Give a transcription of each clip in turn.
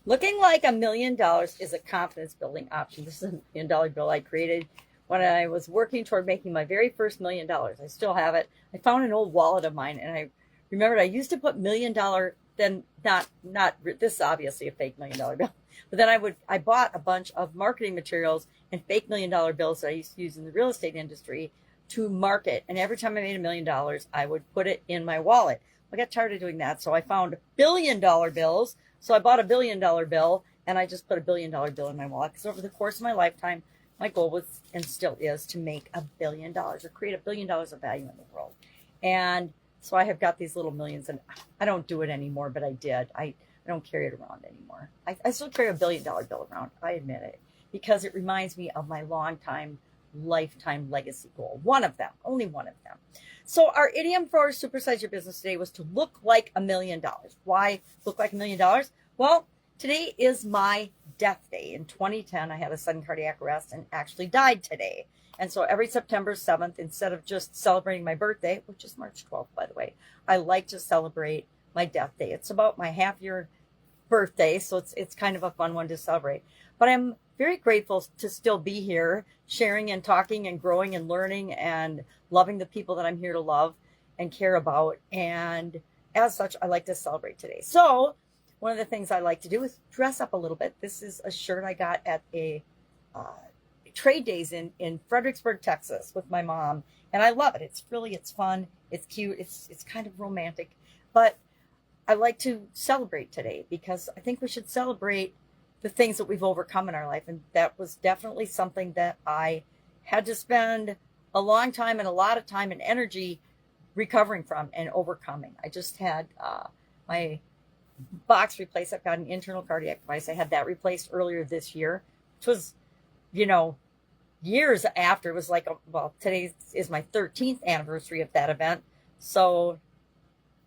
Looking like $1 million is a confidence building option. This is $1 million bill I created when I was working toward making my very first $1 million. I still have it. I found an old wallet of mine, and I remembered I used to put $1 million, then not this is obviously a fake $1 million bill, but then I bought a bunch of marketing materials and fake $1 million bills that I used to use in the real estate industry to market. And every time I made $1 million, I would put it in my wallet. I got tired of doing that, so I found $1 billion bills. So I bought a $1 billion bill, and I just put a $1 billion bill in my wallet, because over the course of my lifetime, my goal was, and still is, to make $1 billion or create $1 billion of value in the world. And so I have got these little millions, and I don't do it anymore, but I did. I don't carry it around anymore. I still carry a $1 billion bill around, I admit it, because it reminds me of my lifetime legacy goal. One of them, only one of them. So our idiom for Supersize Your Business today was to look like $1 million. Why look like $1 million? Well, today is my death day. In 2010, I had a sudden cardiac arrest and actually died today. And so every September 7th, instead of just celebrating my birthday, which is March 12th, by the way, I like to celebrate my death day. It's about my half-year birthday, so it's kind of a fun one to celebrate. But I'm very grateful to still be here, sharing and talking and growing and learning and loving the people that I'm here to love and care about. And as such, I like to celebrate today. So one of the things I like to do is dress up a little bit. This is a shirt I got at a trade days in Fredericksburg, Texas with my mom. And I love it. It's fun. It's cute. It's kind of romantic. But I like to celebrate today, because I think we should celebrate the things that we've overcome in our life. And that was definitely something that I had to spend a long time and a lot of time and energy recovering from and overcoming. I just had my box replaced. I've got an internal cardiac device. I had that replaced earlier this year, which was, years after. It was like, today is my 13th anniversary of that event. So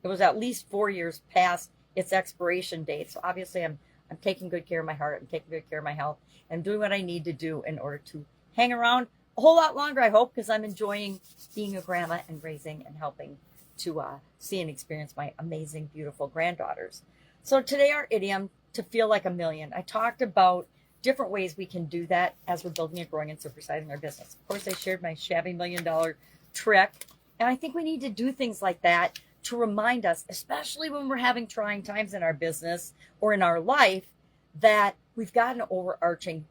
it was at least 4 years past its expiration date. So obviously I'm taking good care of my heart. I'm taking good care of my health. And doing what I need to do in order to hang around a whole lot longer, I hope, because I'm enjoying being a grandma and raising and helping to see and experience my amazing, beautiful granddaughters. So today, our idiom, to feel like $1 million. I talked about different ways we can do that as we're building and growing and supersizing our business. Of course, I shared my shabby $1 million trick. And I think we need to do things like that to remind us, especially when we're having trying times in our business or in our life, that we've got an overarching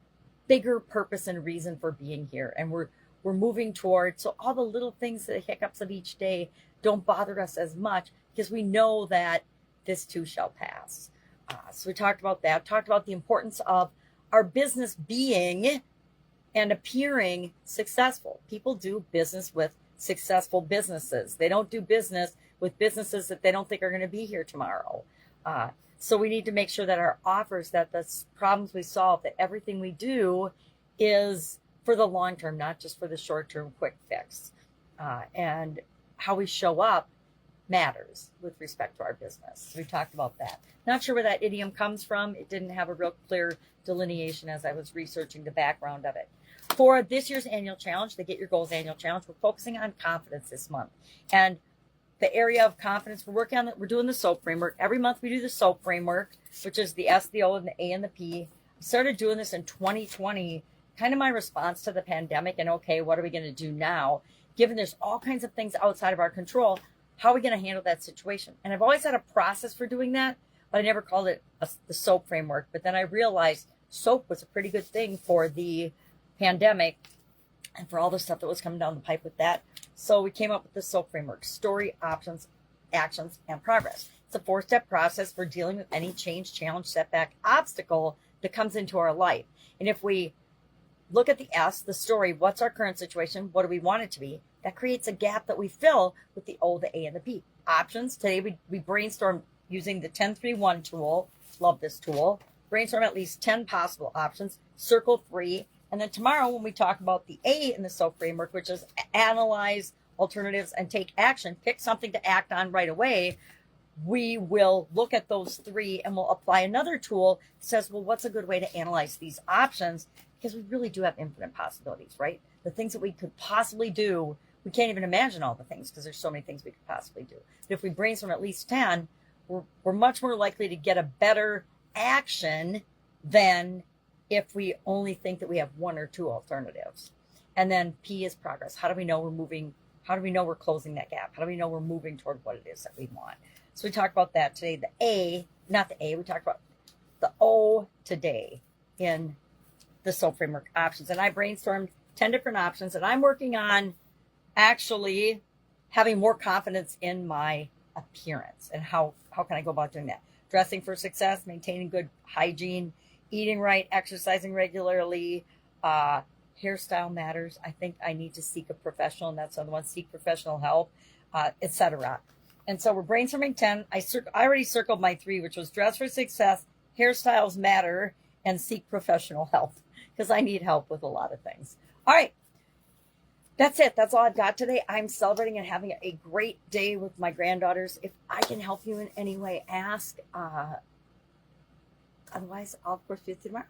bigger purpose and reason for being here. And we're moving toward, so all the little things, the hiccups of each day don't bother us as much, because we know that this too shall pass. So we talked about that, talked about the importance of our business being and appearing successful. People do business with successful businesses. They don't do business with businesses that they don't think are going to be here tomorrow. So we need to make sure that our offers, that the problems we solve, that everything we do is for the long term, not just for the short term quick fix. And how we show up matters with respect to our business. We talked about that. Not sure where that idiom comes from. It didn't have a real clear delineation as I was researching the background of it. For this year's annual challenge, the Get Your Goals annual challenge, we're focusing on confidence this month. And the area of confidence, we're working on it. We're doing the SOAP framework. Every month we do the SOAP framework, which is the S, the O, and the A, and the P. I started doing this in 2020, kind of my response to the pandemic. And okay, what are we going to do now? Given there's all kinds of things outside of our control, how are we going to handle that situation? And I've always had a process for doing that, but I never called it the SOAP framework. But then I realized SOAP was a pretty good thing for the pandemic and for all the stuff that was coming down the pipe with that. So we came up with the SOAP framework: story, options, actions, and progress. It's a 4-step process for dealing with any change, challenge, setback, obstacle that comes into our life. And if we look at the S, the story, what's our current situation? What do we want it to be? That creates a gap that we fill with the O, the A, and the P. Options, today we brainstorm using the 10-3-1 tool. Love this tool. Brainstorm at least 10 possible options. Circle 3. And then tomorrow, when we talk about the A in the SOAP framework, which is analyze alternatives and take action, pick something to act on right away, we will look at those 3 and we'll apply another tool that says, well, what's a good way to analyze these options? Because we really do have infinite possibilities, right? The things that we could possibly do, we can't even imagine all the things because there's so many things we could possibly do. But if we brainstorm at least 10, we're much more likely to get a better action than if we only think that we have one or two alternatives. And then P is progress. How do we know we're moving? How do we know we're closing that gap? How do we know we're moving toward what it is that we want? So we talked about that today. The A, not the A, we talked about the O today in the SOAP framework options. And I brainstormed 10 different options, and I'm working on actually having more confidence in my appearance. And how can I go about doing that? Dressing for success, maintaining good hygiene, eating right, exercising regularly, hairstyle matters. I think I need to seek a professional, and that's another one, seek professional help, etc. And so we're brainstorming 10. I already circled my 3, which was dress for success, hairstyles matter, and seek professional help, because I need help with a lot of things. All right. That's it. That's all I've got today. I'm celebrating and having a great day with my granddaughters. If I can help you in any way, ask. Otherwise, I'll, of course, see you tomorrow.